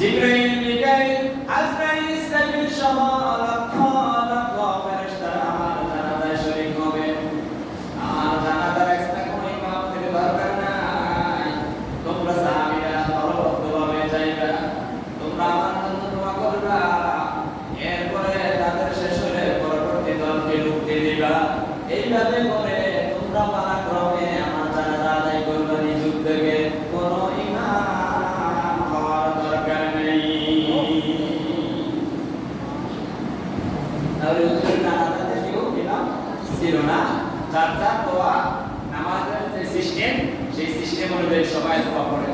জিবরাইল, মিকাইল, আজরাইল, ইসরাফিল সহ লক্ষ লক্ষ ফেরেশতারা আমার জানাজায় শরীক হবে। আমার জানাজার এক্সট্রা কোনো ইমামতের দরকার নাই। তোমরা সাহাবীরা দলবদ্ধভাবে যাইবা, তোমরা আমার জন্য দোয়া করবা, এরপরে তাদের শেষ হলে পরবর্তী দলকে ঢুকতে দিবা। এইভাবে করে তোমরা পালাক্রমে আমার জানাজা আদায় করবা। নিজ থেকে কোনো ইমাম হওয়ার দরকার নেই। তাহলে হুজুরের জানাজাতে কেউ ইমাম ছিল না। যার যার দোয়া নামাজের যে সিস্টেম, সেই সিস্টেম অনুযায়ী সবাই দোয়া করে।